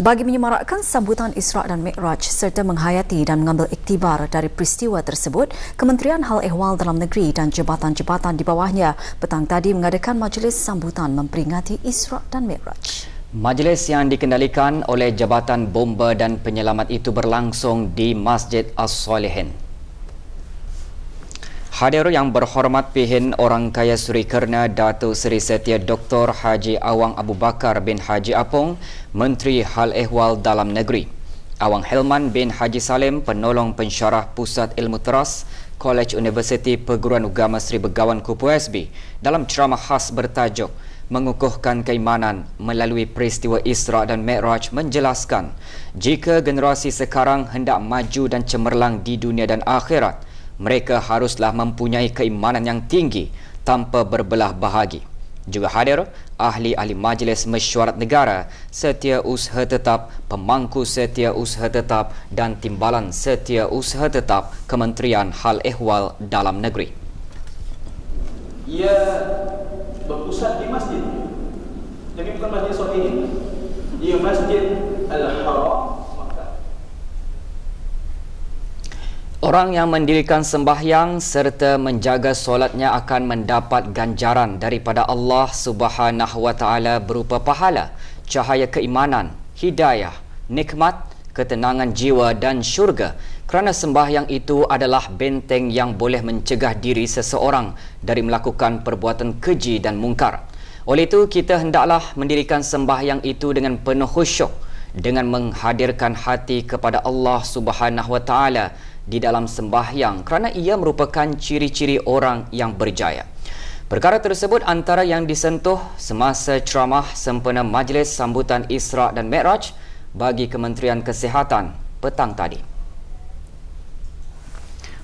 bagi menyemarakkan sambutan Isra' dan Mi'raj serta menghayati dan mengambil iktibar dari peristiwa tersebut, Kementerian Hal Ehwal Dalam Negeri dan jabatan-jabatan di bawahnya petang tadi mengadakan majlis sambutan memperingati Isra' dan Mi'raj. Majlis yang dikendalikan oleh Jabatan Bomba dan Penyelamat itu berlangsung di Masjid As-Salihin. Hadir yang berhormat Pihin Orang Kaya Suri Kerna Datuk Seri Setia Dr. Haji Awang Abu Bakar bin Haji Apong, Menteri Hal Ehwal Dalam Negeri. Awang Helman bin Haji Salim, Penolong Pensyarah Pusat Ilmu Teras, Kolej Universiti Perguruan Agama Seri Begawan Kupu SB, dalam ceramah khas bertajuk Mengukuhkan Keimanan melalui peristiwa Isra' dan Mi'raj menjelaskan jika generasi sekarang hendak maju dan cemerlang di dunia dan akhirat, mereka haruslah mempunyai keimanan yang tinggi tanpa berbelah bahagi. Juga hadir ahli-ahli Majlis Mesyuarat Negara, Setia Usaha Tetap, Pemangku Setia Usaha Tetap dan Timbalan Setia Usaha Tetap Kementerian Hal Ehwal Dalam Negeri. Ia berpusat di masjid. Tapi bukan masjid Salihin. Ia Masjid Al-Haram. Orang yang mendirikan sembahyang serta menjaga solatnya akan mendapat ganjaran daripada Allah Subhanahu Wa Taala berupa pahala, cahaya keimanan, hidayah, nikmat, ketenangan jiwa dan syurga. Kerana sembahyang itu adalah benteng yang boleh mencegah diri seseorang dari melakukan perbuatan keji dan mungkar. Oleh itu, kita hendaklah mendirikan sembahyang itu dengan penuh khusyuk, dengan menghadirkan hati kepada Allah Subhanahu Wa Taala di dalam sembahyang, kerana ia merupakan ciri-ciri orang yang berjaya. Perkara tersebut antara yang disentuh semasa ceramah sempena Majlis Sambutan Isra' dan Mi'raj bagi Kementerian Kesihatan petang tadi.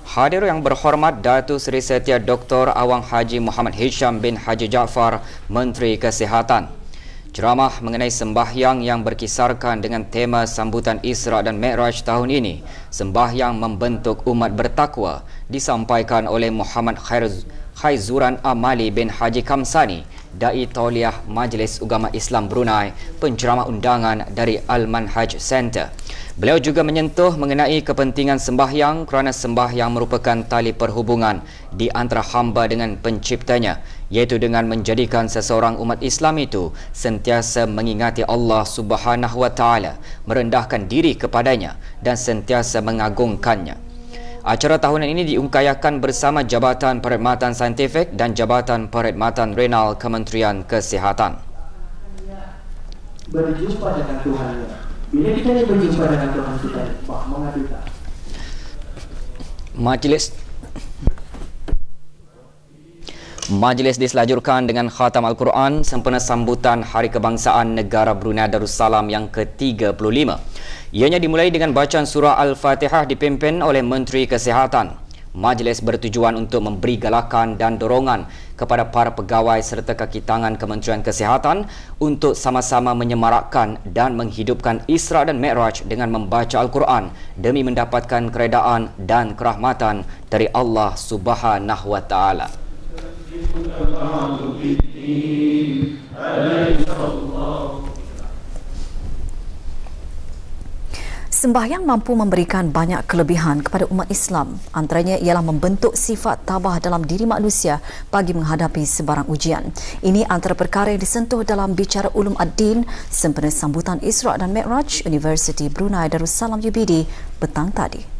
Hadir yang berhormat Datuk Seri Setia Dr. Awang Haji Muhammad Hisham bin Haji Jaafar, Menteri Kesihatan. Ceramah mengenai sembahyang yang berkisarkan dengan tema sambutan Isra' dan Mi'raj tahun ini, sembahyang membentuk umat bertakwa, disampaikan oleh Muhammad Khaizuran Amali bin Haji Kamsani, Dai Tauliah Majlis Ugama Islam Brunei, penceramah undangan dari Al-Manhaj Center. Beliau juga menyentuh mengenai kepentingan sembahyang kerana sembahyang merupakan tali perhubungan di antara hamba dengan penciptanya, iaitu dengan menjadikan seseorang umat Islam itu sentiasa mengingati Allah Subhanahu Wa Taala, merendahkan diri kepadanya dan sentiasa mengagungkannya. Acara tahunan ini diungkayakan bersama Jabatan Perkhidmatan Saintifik dan Jabatan Perkhidmatan Renal Kementerian Kesihatan. Berjumpa dengan Tuhannya. Bila kita ni berjumpa dengan Tuhan kita, mengatakan Majlis diselajurkan dengan khatam Al-Quran sempena sambutan Hari Kebangsaan Negara Brunei Darussalam yang ke-35. Ianya dimulai dengan bacaan surah Al-Fatihah dipimpin oleh Menteri Kesihatan. Majlis bertujuan untuk memberi galakan dan dorongan kepada para pegawai serta kaki tangan Kementerian Kesihatan untuk sama-sama menyemarakkan dan menghidupkan Isra' dan Mi'raj dengan membaca Al-Quran demi mendapatkan keredaan dan kerahmatan dari Allah Subhanahu Wa Taala. Sembahyang mampu memberikan banyak kelebihan kepada umat Islam. Antaranya ialah membentuk sifat tabah dalam diri manusia bagi menghadapi sebarang ujian. Ini antara perkara yang disentuh dalam bicara Ulum Ad-Din sempena sambutan Isra' dan Mi'raj Universiti Brunei Darussalam UBD petang tadi.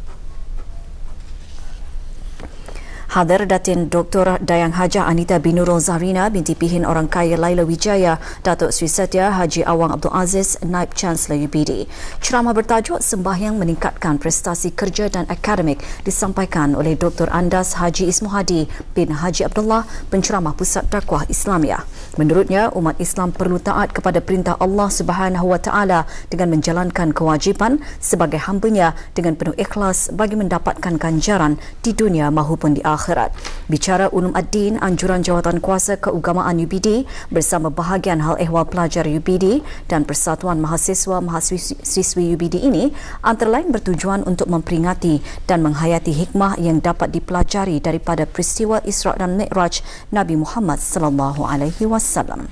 Hadir Datin Dr. Dayang Hajah Anita bin Nurul Zahrina binti Pihin Orang Kaya Laila Wijaya, Datuk Seri Setia Haji Awang Abdul Aziz, Naib Chancellor UBD. Ceramah bertajuk Sembahyang Meningkatkan Prestasi Kerja dan Akademik disampaikan oleh Dr. Andas Haji Ismuhadi bin Haji Abdullah, penceramah Pusat Dakwah Islamiah. Menurutnya, umat Islam perlu taat kepada perintah Allah Subhanahu Wa Taala dengan menjalankan kewajipan sebagai hamba-Nya dengan penuh ikhlas bagi mendapatkan ganjaran di dunia maupun di akhirat. Bicara Ulum Ad-Din, anjuran Jawatan Kuasa Keagamaan UBD bersama bahagian Hal Ehwal Pelajar UBD dan Persatuan Mahasiswa-Mahasiswi UBD ini antara lain bertujuan untuk memperingati dan menghayati hikmah yang dapat dipelajari daripada peristiwa Isra' dan Mi'raj Nabi Muhammad sallallahu alaihi wasallam.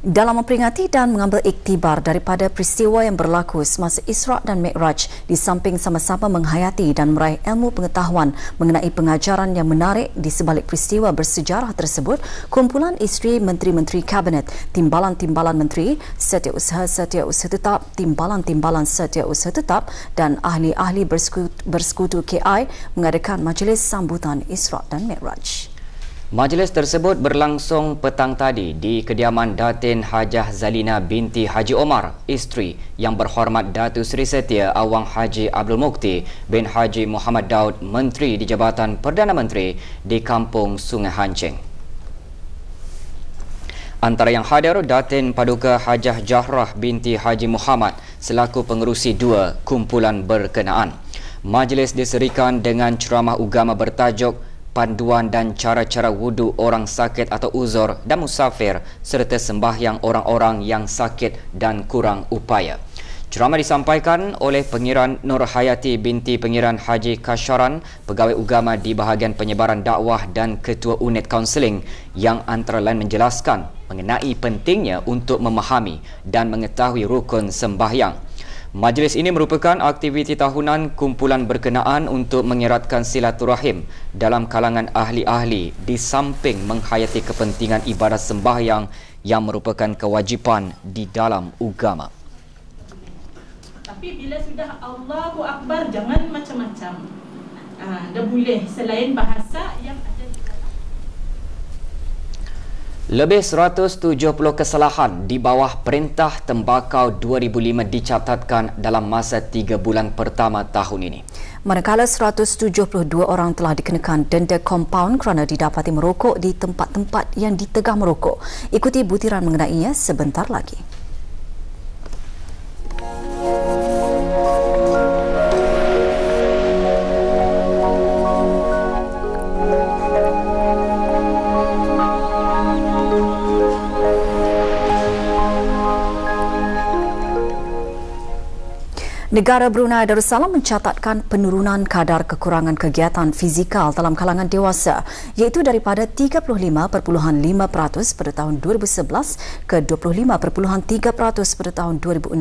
Dalam memperingati dan mengambil iktibar daripada peristiwa yang berlaku semasa Isra' dan Mi'raj, di samping sama-sama menghayati dan meraih ilmu pengetahuan mengenai pengajaran yang menarik di sebalik peristiwa bersejarah tersebut, kumpulan isteri Menteri-Menteri Kabinet, Timbalan-Timbalan Menteri, Setiausaha Tetap, Timbalan-Timbalan Setiausaha Tetap dan ahli-ahli bersekutu KI mengadakan majlis sambutan Isra' dan Mi'raj. Majlis tersebut berlangsung petang tadi di kediaman Datin Hajah Zalina binti Haji Omar, isteri Yang Berhormat Datuk Seri Setia Awang Haji Abdul Mukti bin Haji Muhammad Daud, Menteri di Jabatan Perdana Menteri di Kampung Sungai Hancing. Antara yang hadir, Datin Paduka Hajah Jahrah binti Haji Muhammad selaku pengerusi dua kumpulan berkenaan. Majlis diserikan dengan ceramah agama bertajuk panduan dan cara-cara wudu orang sakit atau uzur dan musafir serta sembahyang orang-orang yang sakit dan kurang upaya. Ceramah disampaikan oleh Pengiran Nur Hayati binti Pengiran Haji Kasharan, pegawai agama di bahagian penyebaran dakwah dan ketua unit kaunseling yang antara lain menjelaskan mengenai pentingnya untuk memahami dan mengetahui rukun sembahyang. Majlis ini merupakan aktiviti tahunan kumpulan berkenaan untuk mengeratkan silaturahim dalam kalangan ahli-ahli di samping menghayati kepentingan ibadat sembahyang yang merupakan kewajipan di dalam agama. Tapi bila sudah Allahu Akbar, jangan macam-macam. Dah boleh selain bahasa yang ada di dalam. Lebih 170 kesalahan di bawah Perintah Tembakau 2005 dicatatkan dalam masa 3 bulan pertama tahun ini. Manakala 172 orang telah dikenakan denda kompaun kerana didapati merokok di tempat-tempat yang ditegah merokok. Ikuti butiran mengenainya sebentar lagi. Negara Brunei Darussalam mencatatkan penurunan kadar kekurangan kegiatan fizikal dalam kalangan dewasa, iaitu daripada 35.5% pada tahun 2011 ke 25.3% pada tahun 2016.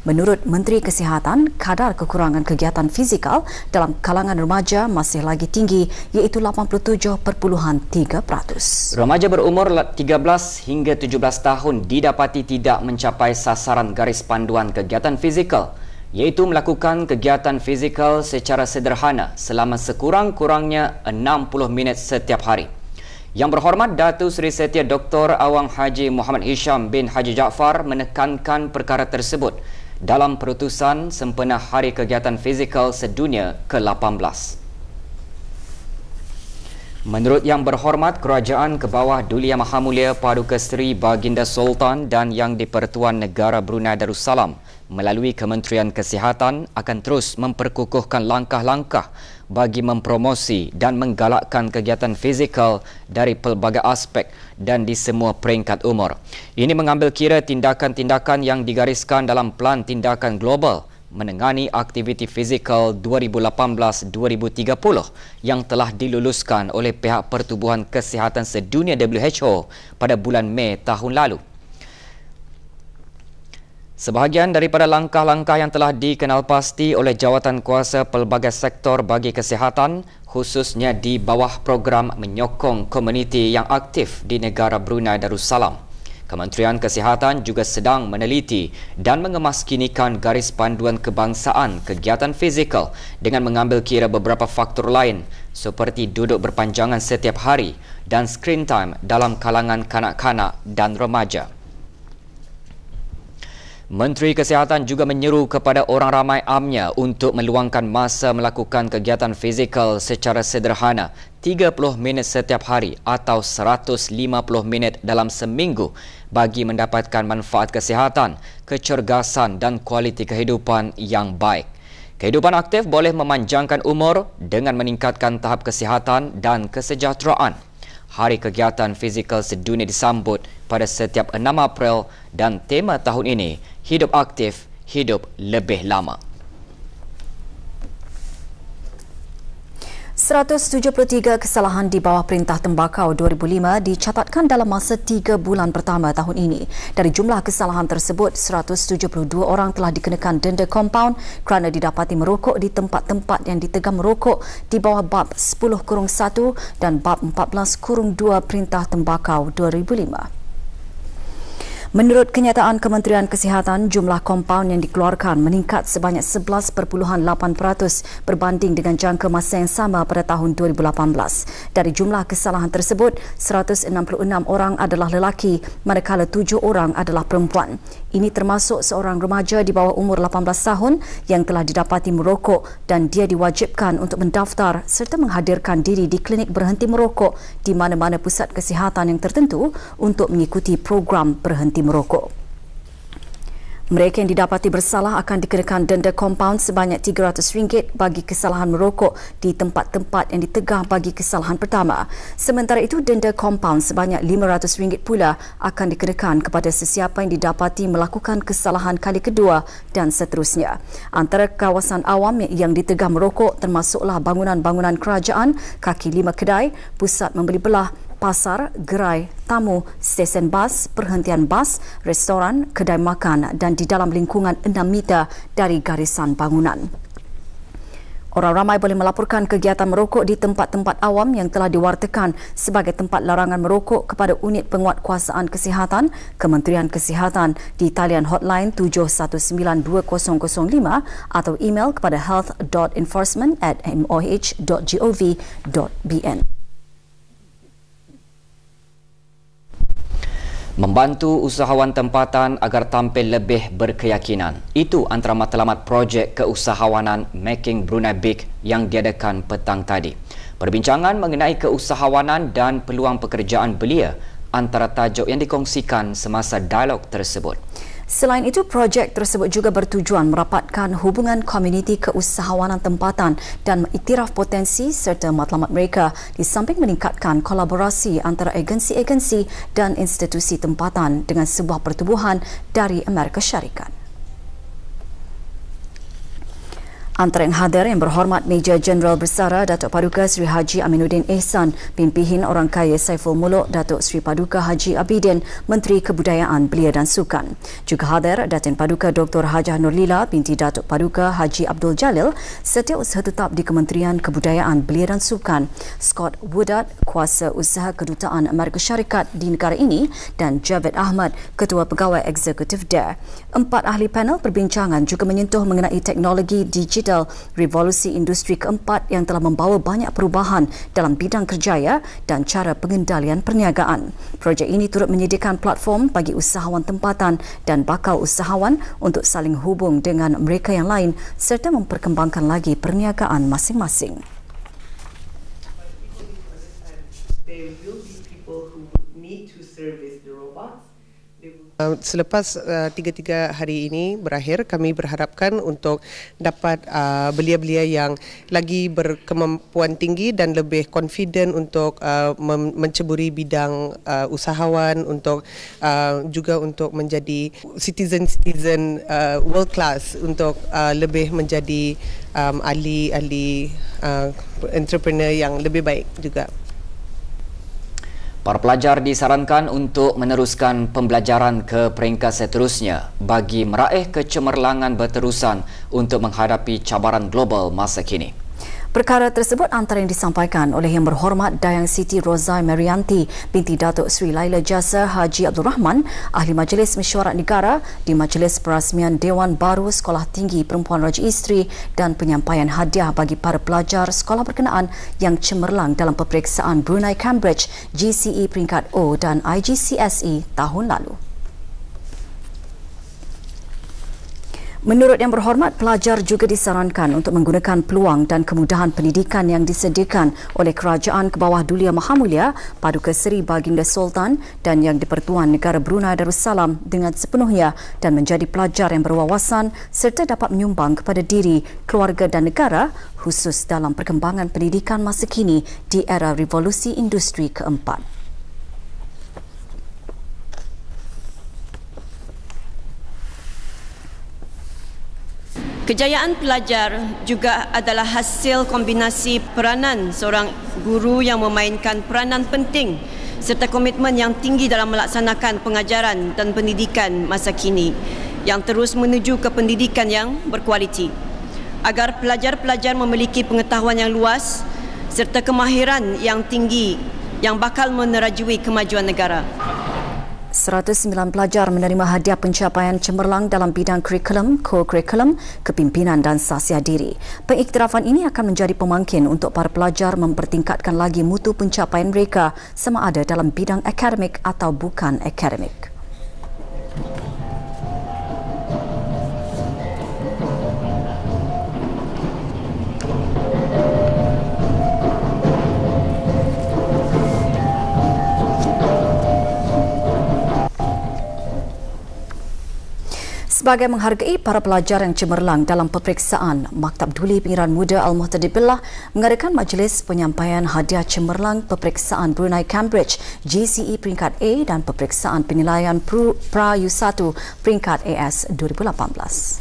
Menurut Menteri Kesihatan, kadar kekurangan kegiatan fizikal dalam kalangan remaja masih lagi tinggi, iaitu 87.3%. Remaja berumur 13 hingga 17 tahun didapati tidak mencapai sasaran garis panduan kegiatan fizikal, iaitu melakukan kegiatan fizikal secara sederhana selama sekurang-kurangnya 60 minit setiap hari. Yang Berhormat Datuk Seri Setia Dr. Awang Haji Muhammad Hisham bin Haji Jaafar menekankan perkara tersebut dalam perutusan sempena Hari Kegiatan Fizikal Sedunia ke-18. Menurut Yang Berhormat, Kerajaan ke bawah Duli Yang Maha Mulia Paduka Seri Baginda Sultan dan Yang di-Pertuan Negara Brunei Darussalam melalui Kementerian Kesihatan akan terus memperkukuhkan langkah-langkah bagi mempromosi dan menggalakkan kegiatan fizikal dari pelbagai aspek dan di semua peringkat umur. Ini mengambil kira tindakan-tindakan yang digariskan dalam Pelan Tindakan Global menengani aktiviti fizikal 2018-2030 yang telah diluluskan oleh pihak Pertubuhan Kesihatan Sedunia WHO pada bulan Mei tahun lalu. Sebahagian daripada langkah-langkah yang telah dikenal pasti oleh jawatan kuasa pelbagai sektor bagi kesihatan, khususnya di bawah program menyokong komuniti yang aktif di negara Brunei Darussalam. Kementerian Kesihatan juga sedang meneliti dan mengemaskinikan garis panduan kebangsaan kegiatan fizikal dengan mengambil kira beberapa faktor lain seperti duduk berpanjangan setiap hari dan screen time dalam kalangan kanak-kanak dan remaja. Menteri Kesihatan juga menyeru kepada orang ramai amnya untuk meluangkan masa melakukan kegiatan fizikal secara sederhana 30 minit setiap hari atau 150 minit dalam seminggu bagi mendapatkan manfaat kesihatan, kecergasan dan kualiti kehidupan yang baik. Kehidupan aktif boleh memanjangkan umur dengan meningkatkan tahap kesihatan dan kesejahteraan. Hari Kegiatan Fizikal Sedunia disambut pada setiap 6 April dan tema tahun ini, Hidup Aktif, Hidup Lebih Lama. 173 kesalahan di bawah Perintah Tembakau 2005 dicatatkan dalam masa 3 bulan pertama tahun ini. Dari jumlah kesalahan tersebut, 172 orang telah dikenakan denda kompaun kerana didapati merokok di tempat-tempat yang ditegam merokok di bawah Bab 10-1 dan Bab 14-2 Perintah Tembakau 2005. Menurut kenyataan Kementerian Kesihatan, jumlah kompaun yang dikeluarkan meningkat sebanyak 11.8% berbanding dengan jangka masa yang sama pada tahun 2018. Dari jumlah kesalahan tersebut, 166 orang adalah lelaki manakala 7 orang adalah perempuan. Ini termasuk seorang remaja di bawah umur 18 tahun yang telah didapati merokok dan dia diwajibkan untuk mendaftar serta menghadirkan diri di klinik berhenti merokok di mana-mana pusat kesihatan yang tertentu untuk mengikuti program berhenti merokok. Mereka yang didapati bersalah akan dikenakan denda kompaun sebanyak RM300 bagi kesalahan merokok di tempat-tempat yang ditegah bagi kesalahan pertama. Sementara itu, denda kompaun sebanyak RM500 pula akan dikenakan kepada sesiapa yang didapati melakukan kesalahan kali kedua dan seterusnya. Antara kawasan awam yang ditegah merokok termasuklah bangunan-bangunan kerajaan, kaki lima kedai, pusat membeli belah, pasar, gerai, tamu, stesen bas, perhentian bas, restoran, kedai makan dan di dalam lingkungan 6 meter dari garisan bangunan. Orang ramai boleh melaporkan kegiatan merokok di tempat-tempat awam yang telah diwartakan sebagai tempat larangan merokok kepada Unit Penguatkuasaan Kesihatan Kementerian Kesihatan di talian hotline 71920005 atau email kepada health.enforcement@moh.gov.bn. Membantu usahawan tempatan agar tampil lebih berkeyakinan. Itu antara matlamat projek keusahawanan Making Brunei Big yang diadakan petang tadi. Perbincangan mengenai keusahawanan dan peluang pekerjaan belia antara tajuk yang dikongsikan semasa dialog tersebut. Selain itu, projek tersebut juga bertujuan merapatkan hubungan komuniti keusahawanan tempatan dan mengiktiraf potensi serta matlamat mereka di samping meningkatkan kolaborasi antara agensi-agensi dan institusi tempatan dengan sebuah pertubuhan dari Amerika Syarikat. Antara yang hadir yang berhormat Major Jeneral Bersara Datuk Paduka Sri Haji Aminuddin Ehsan, Pimpinan Orang Kaya Saiful Muluk Datuk Sri Paduka Haji Abidin, Menteri Kebudayaan, Belia dan Sukan. Juga hadir Datin Paduka Dr. Hajah Nurlila binti Datuk Paduka Haji Abdul Jalil, Setiausaha Tetap di Kementerian Kebudayaan, Belia dan Sukan, Scott Woodard, Kuasa Usaha Kedutaan Amerika Syarikat di negara ini dan Javed Ahmad, Ketua Pegawai Eksekutif DARE. 4 ahli panel perbincangan juga menyentuh mengenai teknologi digital revolusi industri keempat yang telah membawa banyak perubahan dalam bidang kerjaya dan cara pengendalian perniagaan. Projek ini turut menyediakan platform bagi usahawan tempatan dan bakal usahawan untuk saling hubung dengan mereka yang lain serta memperkembangkan lagi perniagaan masing-masing. There will be people who need to service the robots. Selepas 3 hari ini berakhir, kami berharapkan untuk dapat belia-belia yang lagi berkemampuan tinggi dan lebih confident untuk menceburi bidang usahawan, untuk juga untuk menjadi citizen world class, untuk lebih menjadi ahli entrepreneur yang lebih baik juga. Para pelajar disarankan untuk meneruskan pembelajaran ke peringkat seterusnya bagi meraih kecemerlangan berterusan untuk menghadapi cabaran global masa kini. Perkara tersebut antara yang disampaikan oleh Yang Berhormat Dayang Siti Rozai Marianti binti Datuk Sri Laila Jasa Haji Abdul Rahman, Ahli Majlis Mesyuarat Negara di Majlis Perasmian Dewan Baru Sekolah Tinggi Perempuan Raja Isteri dan penyampaian hadiah bagi para pelajar sekolah berkenaan yang cemerlang dalam peperiksaan Brunei Cambridge GCE peringkat O dan IGCSE tahun lalu. Menurut Yang Berhormat, pelajar juga disarankan untuk menggunakan peluang dan kemudahan pendidikan yang disediakan oleh Kerajaan Kebawah Dulia Mahamulia Paduka Seri Baginda Sultan dan Yang di-Pertuan Negara Brunei Darussalam dengan sepenuhnya dan menjadi pelajar yang berwawasan serta dapat menyumbang kepada diri, keluarga dan negara khusus dalam perkembangan pendidikan masa kini di era revolusi industri keempat. Kejayaan pelajar juga adalah hasil kombinasi peranan seorang guru yang memainkan peranan penting serta komitmen yang tinggi dalam melaksanakan pengajaran dan pendidikan masa kini yang terus menuju ke pendidikan yang berkualiti agar pelajar-pelajar memiliki pengetahuan yang luas serta kemahiran yang tinggi yang bakal menerajui kemajuan negara. 109 pelajar menerima hadiah pencapaian cemerlang dalam bidang kurikulum, co-kurikulum, kepimpinan dan sasia diri. Pengiktirafan ini akan menjadi pemangkin untuk para pelajar mempertingkatkan lagi mutu pencapaian mereka sama ada dalam bidang akademik atau bukan akademik. Sebagai menghargai para pelajar yang cemerlang dalam peperiksaan, Maktab Duli Pengiran Muda Al-Muhtadi Billah mengadakan majlis penyampaian hadiah cemerlang peperiksaan Brunei Cambridge GCE peringkat A dan peperiksaan penilaian Pra-U1 peringkat AS 2018.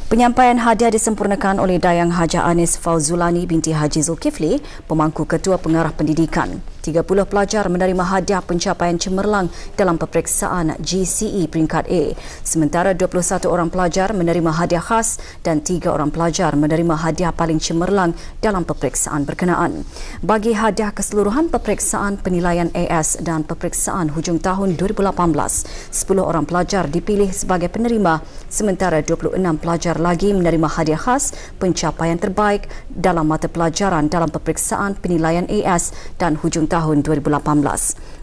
Penyampaian hadiah disempurnakan oleh Dayang Haja Anis Fauzulani binti Haji Zulkifli, pemangku Ketua Pengarah Pendidikan. 30 pelajar menerima hadiah pencapaian cemerlang dalam peperiksaan GCE peringkat A. Sementara 21 orang pelajar menerima hadiah khas dan 3 orang pelajar menerima hadiah paling cemerlang dalam peperiksaan berkenaan. Bagi hadiah keseluruhan peperiksaan penilaian AS dan peperiksaan hujung tahun 2018, 10 orang pelajar dipilih sebagai penerima, sementara 26 pelajar lagi menerima hadiah khas pencapaian terbaik dalam mata pelajaran dalam peperiksaan penilaian AS dan hujung tahun 2018.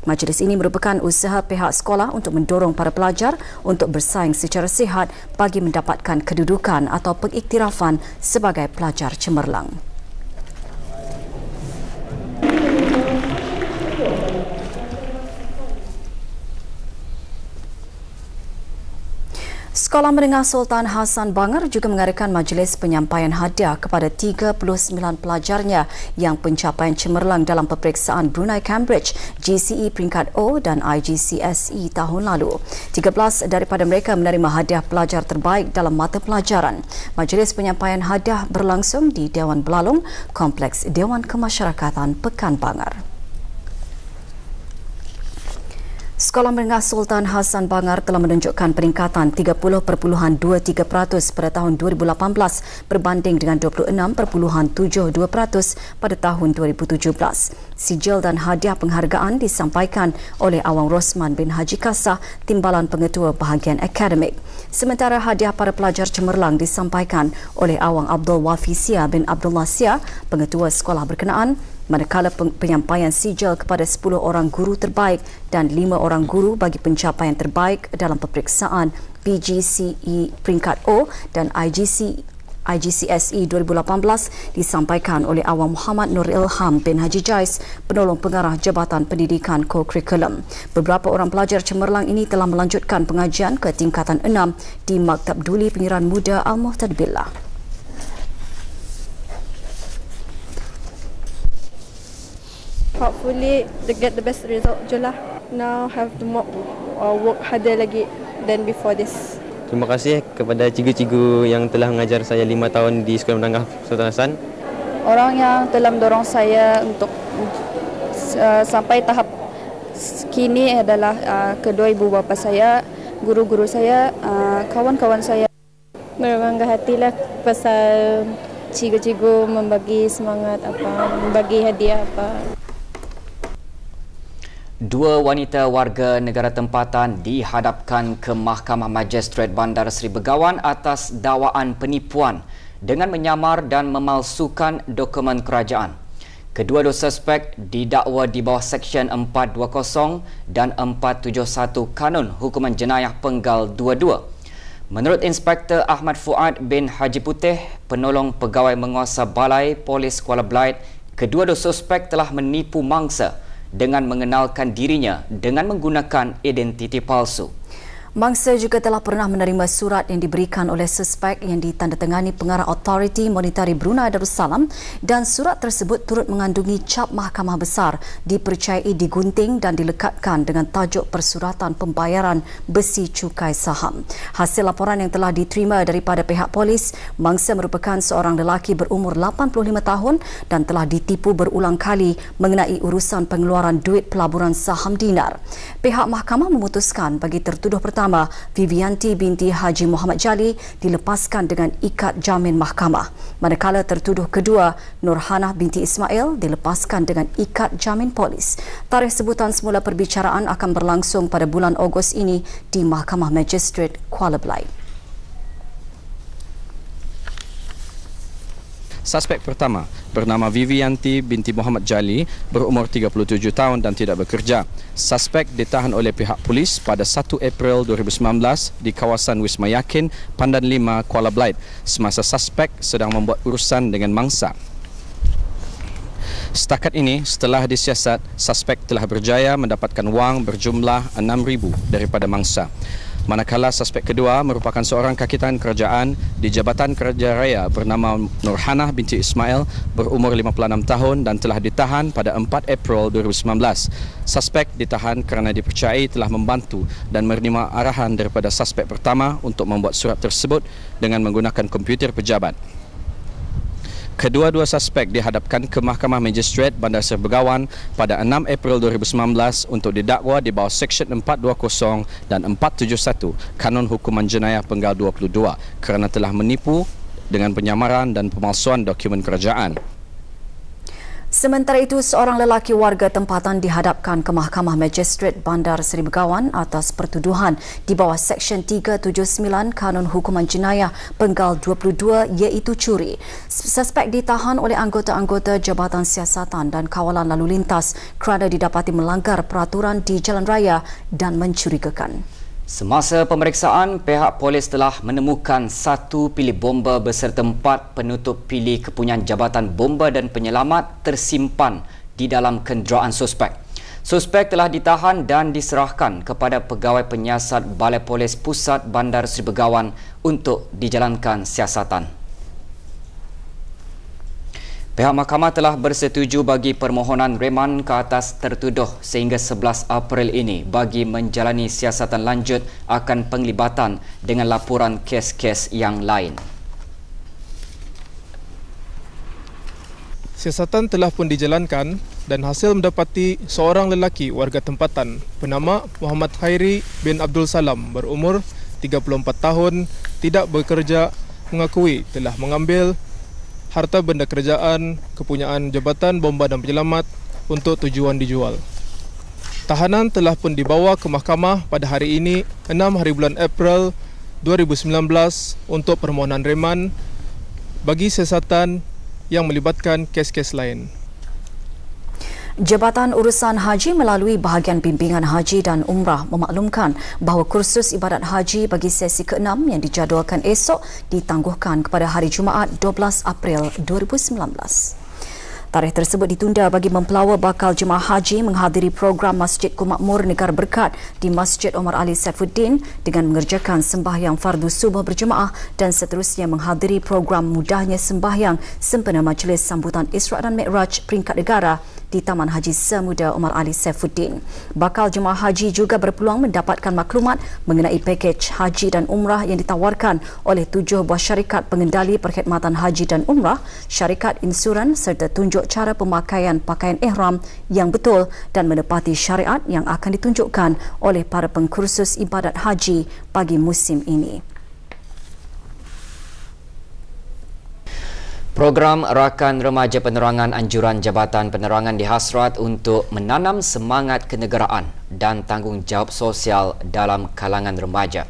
Majlis ini merupakan usaha pihak sekolah untuk mendorong para pelajar untuk bersaing secara sihat bagi mendapatkan kedudukan atau pengiktirafan sebagai pelajar cemerlang. Sekolah Menengah Sultan Hassan Bangar juga mengadakan majlis penyampaian hadiah kepada 39 pelajarnya yang pencapaian cemerlang dalam peperiksaan Brunei Cambridge GCE peringkat O dan IGCSE tahun lalu. 13 daripada mereka menerima hadiah pelajar terbaik dalam mata pelajaran. Majlis penyampaian hadiah berlangsung di Dewan Belalong, Kompleks Dewan Kemasyarakatan Pekan Bangar. Sekolah Menengah Sultan Hassan Bangar telah menunjukkan peningkatan 30.23% pada tahun 2018 berbanding dengan 26.72% pada tahun 2017. Sijil dan hadiah penghargaan disampaikan oleh Awang Rosman bin Haji Kasah, Timbalan Pengetua Bahagian Akademik. Sementara hadiah para pelajar cemerlang disampaikan oleh Awang Abdul Wafisia bin Abdullah Sia, Pengetua Sekolah berkenaan, manakala penyampaian sijil kepada 10 orang guru terbaik dan 5 orang guru bagi pencapaian terbaik dalam peperiksaan PGCE peringkat O dan IGCSE 2018 disampaikan oleh Awang Muhammad Nur Ilham bin Haji Jais, penolong pengarah Jabatan Pendidikan Co-Kurikulum. Beberapa orang pelajar cemerlang ini telah melanjutkan pengajian ke tingkatan 6 di Maktab Duli Pengiran Muda Al-Muhtadi Billah. Hopefully they get the best result je lah. Now have to more work harder lagi than before this. Terima kasih kepada cikgu-cikgu yang telah mengajar saya 5 tahun di Sekolah Menengah Sultan Hassan. Orang yang telah mendorong saya untuk sampai tahap kini adalah kedua ibu bapa saya, guru-guru saya, kawan-kawan saya. Berbangga hatilah pasal cikgu-cikgu membagi semangat membagi hadiah Dua wanita warga negara tempatan dihadapkan ke Mahkamah Magistrate Bandar Seri Begawan atas dakwaan penipuan dengan menyamar dan memalsukan dokumen kerajaan. Kedua suspek didakwa di bawah Seksyen 420 dan 471 Kanun Hukuman Jenayah Penggal 22. Menurut Inspektor Ahmad Fuad bin Haji Putih, penolong pegawai menguasa Balai Polis Kuala Belait, kedua suspek telah menipu mangsa dengan mengenalkan dirinya dengan menggunakan identiti palsu. Mangsa juga telah pernah menerima surat yang diberikan oleh suspek yang ditandatangani Pengarah Autoriti Monetari Brunei Darussalam dan surat tersebut turut mengandungi cap Mahkamah Besar dipercayai digunting dan dilekatkan dengan tajuk persuratan pembayaran besi cukai saham. Hasil laporan yang telah diterima daripada pihak polis, mangsa merupakan seorang lelaki berumur 85 tahun dan telah ditipu berulang kali mengenai urusan pengeluaran duit pelaburan saham dinar. Pihak mahkamah memutuskan bagi tertuduh pertama Vivianti binti Haji Muhammad Jali dilepaskan dengan ikat jamin mahkamah. Manakala tertuduh kedua Nurhanah binti Ismail dilepaskan dengan ikat jamin polis. Tarikh sebutan semula perbicaraan akan berlangsung pada bulan Ogos ini di Mahkamah Magistrate Kuala Belait. Suspek pertama bernama Vivianti binti Muhammad Jali berumur 37 tahun dan tidak bekerja. Suspek ditahan oleh pihak polis pada 1 April 2019 di kawasan Wisma Yakin, Pandan 5, Kuala Belait semasa suspek sedang membuat urusan dengan mangsa. Setakat ini, setelah disiasat, suspek telah berjaya mendapatkan wang berjumlah 6,000 daripada mangsa. Manakala suspek kedua merupakan seorang kakitan kerajaan di Jabatan Kerja Raya bernama Nurhanah binti Ismail berumur 56 tahun dan telah ditahan pada 4 April 2019. Suspek ditahan kerana dipercayai telah membantu dan menerima arahan daripada suspek pertama untuk membuat surat tersebut dengan menggunakan komputer pejabat. Kedua-dua suspek dihadapkan ke Mahkamah Magistrate Bandar Seri Begawan pada 6 April 2019 untuk didakwa di bawah Seksyen 420 dan 471 Kanun Hukuman Jenayah Penggal 22 kerana telah menipu dengan penyamaran dan pemalsuan dokumen kerajaan. Sementara itu, seorang lelaki warga tempatan dihadapkan ke Mahkamah Magistrate Bandar Seri Begawan atas pertuduhan di bawah Seksyen 379 Kanun Hukuman Jenayah Penggal 22 iaitu curi. Suspek ditahan oleh anggota-anggota Jabatan Siasatan dan Kawalan Lalu Lintas kerana didapati melanggar peraturan di jalan raya dan mencurigakan. Semasa pemeriksaan, pihak polis telah menemukan 1 pilih bomba beserta 4 penutup pilih kepunyaan Jabatan Bomba dan Penyelamat tersimpan di dalam kenderaan suspek. Suspek telah ditahan dan diserahkan kepada Pegawai Penyiasat Balai Polis Pusat Bandar Seri Begawan untuk dijalankan siasatan. Pihak mahkamah telah bersetuju bagi permohonan reman ke atas tertuduh sehingga 11 April ini bagi menjalani siasatan lanjut akan penglibatan dengan laporan kes-kes yang lain. Siasatan telah pun dijalankan dan hasil mendapati seorang lelaki warga tempatan bernama Muhammad Khairi bin Abdul Salam berumur 34 tahun, tidak bekerja, mengakui telah mengambil harta benda kerajaan kepunyaan Jabatan Bomba dan Penyelamat untuk tujuan dijual. Tahanan telah pun dibawa ke mahkamah pada hari ini 6 hari bulan April 2019 untuk permohonan reman bagi siasatan yang melibatkan kes-kes lain. Jabatan Urusan Haji melalui bahagian bimbingan haji dan umrah memaklumkan bahawa kursus ibadat haji bagi sesi ke-6 yang dijadualkan esok ditangguhkan kepada hari Jumaat 12 April 2019. Tarikh tersebut ditunda bagi mempelawa bakal jemaah haji menghadiri program Masjid Kumakmur Negara Berkat di Masjid Omar Ali Saifuddin dengan mengerjakan sembahyang fardu subuh berjemaah dan seterusnya menghadiri program mudahnya sembahyang sempena majlis sambutan Isra' dan Mi'raj peringkat negara di Taman Haji Semuda Omar Ali Saifuddin. Bakal jemaah haji juga berpeluang mendapatkan maklumat mengenai pakej haji dan umrah yang ditawarkan oleh 7 buah syarikat pengendali perkhidmatan haji dan umrah, syarikat insurans serta tunjuk cara pemakaian pakaian ihram yang betul dan menepati syariat yang akan ditunjukkan oleh para pengkursus ibadat haji bagi musim ini. Program Rakan Remaja Penerangan Anjuran Jabatan Penerangan dihasrat untuk menanam semangat kenegaraan dan tanggungjawab sosial dalam kalangan remaja.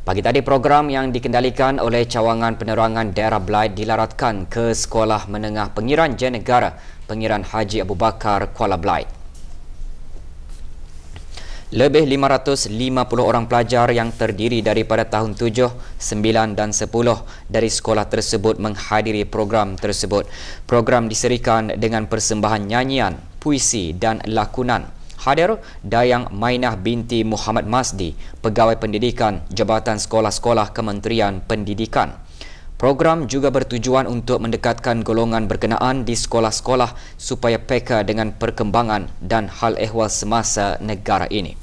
Pagi tadi, program yang dikendalikan oleh Cawangan Penerangan Daerah Belait dilaratkan ke Sekolah Menengah Pengiran Jen Negara Pengiran Haji Abu Bakar Kuala Belait. Lebih 550 orang pelajar yang terdiri daripada tahun 7, 9 dan 10 dari sekolah tersebut menghadiri program tersebut. Program diserikan dengan persembahan nyanyian, puisi dan lakonan hadir Dayang Mainah binti Muhammad Masdi, Pegawai Pendidikan Jabatan Sekolah-Sekolah Kementerian Pendidikan. Program juga bertujuan untuk mendekatkan golongan berkenaan di sekolah-sekolah supaya peka dengan perkembangan dan hal ehwal semasa negara ini.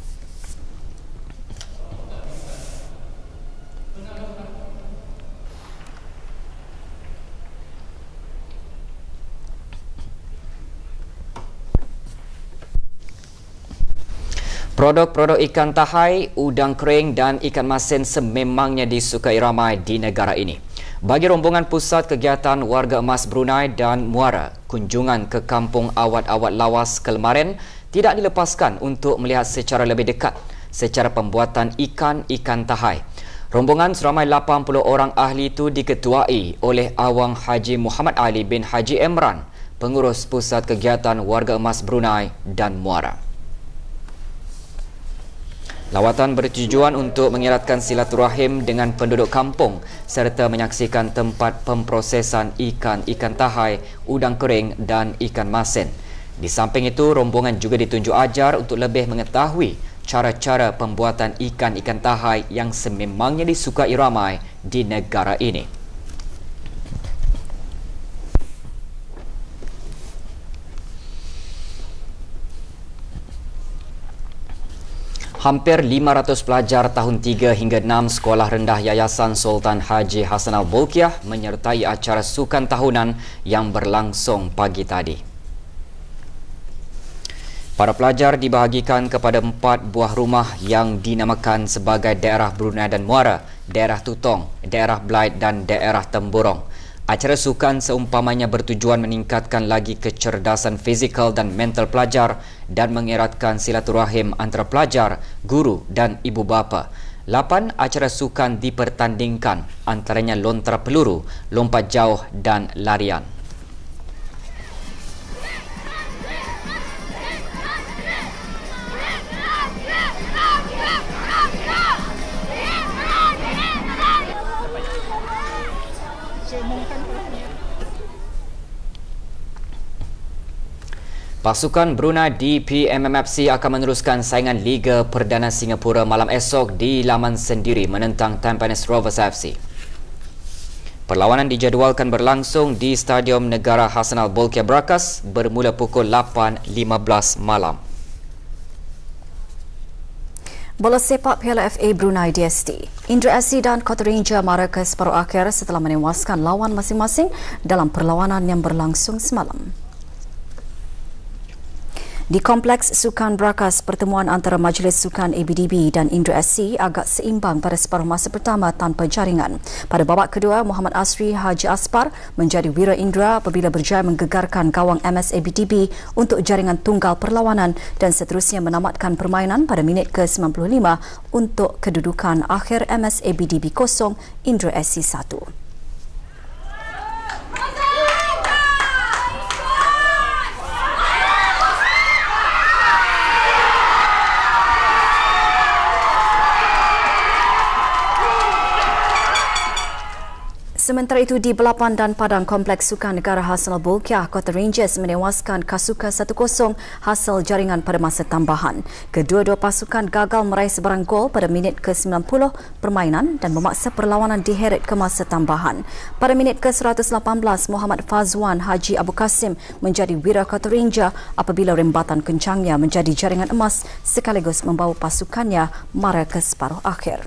Produk-produk ikan tahai, udang kering dan ikan masin sememangnya disukai ramai di negara ini. Bagi rombongan Pusat Kegiatan Warga Emas Brunei dan Muara, kunjungan ke Kampung Awat-Awat Lawas Kelmaren tidak dilepaskan untuk melihat secara lebih dekat secara pembuatan ikan tahai. Rombongan seramai 80 orang ahli itu diketuai oleh Awang Haji Muhammad Ali bin Haji Emran, pengurus Pusat Kegiatan Warga Emas Brunei dan Muara. Lawatan bertujuan untuk mengeratkan silaturahim dengan penduduk kampung serta menyaksikan tempat pemprosesan ikan tahai, udang kering dan ikan masin. Di samping itu, rombongan juga ditunjuk ajar untuk lebih mengetahui cara-cara pembuatan ikan tahai yang sememangnya disukai ramai di negara ini. Hampir 500 pelajar tahun 3 hingga 6 Sekolah Rendah Yayasan Sultan Haji Hassanal Bolkiah menyertai acara sukan tahunan yang berlangsung pagi tadi. Para pelajar dibahagikan kepada 4 buah rumah yang dinamakan sebagai Daerah Brunei dan Muara, Daerah Tutong, Daerah Belait dan Daerah Temburong. Acara sukan seumpamanya bertujuan meningkatkan lagi kecerdasan fizikal dan mental pelajar dan mengeratkan silaturahim antara pelajar, guru dan ibu bapa. 8 acara sukan dipertandingkan, antaranya lontar peluru, lompat jauh dan larian. Pasukan Brunei DPMMFC akan meneruskan saingan Liga Perdana Singapura malam esok di laman sendiri menentang Tampines Rovers FC. Perlawanan dijadualkan berlangsung di Stadium Negara Hassanal Bolkiah Brakas bermula pukul 8.15 malam. Bola sepak Piala FA Brunei DST. Indra SC dan Kota Ranger mara ke separuh akhir setelah menewaskan lawan masing-masing dalam perlawanan yang berlangsung semalam. Di Kompleks Sukan Brakas, pertemuan antara Majlis Sukan ABDB dan Indra SC agak seimbang pada separuh masa pertama tanpa jaringan. Pada babak kedua, Muhammad Asri Haji Aspar menjadi wira Indra apabila berjaya menggegarkan gawang MS ABDB untuk jaringan tunggal perlawanan dan seterusnya menamatkan permainan pada minit ke-95 untuk kedudukan akhir MS ABDB 0, Indra SC 1. Sementara itu, di Belapan dan Padang Kompleks Sukan Negara Hassanal Bolkiah, Kota Rangers menewaskan Kasuka 1-0 hasil jaringan pada masa tambahan. Kedua-dua pasukan gagal meraih sebarang gol pada minit ke-90 permainan dan memaksa perlawanan diheret ke masa tambahan. Pada minit ke-118, Muhammad Fazwan Haji Abu Kasim menjadi wira Kota Ranger apabila rembatan kencangnya menjadi jaringan emas sekaligus membawa pasukannya mara ke separuh akhir.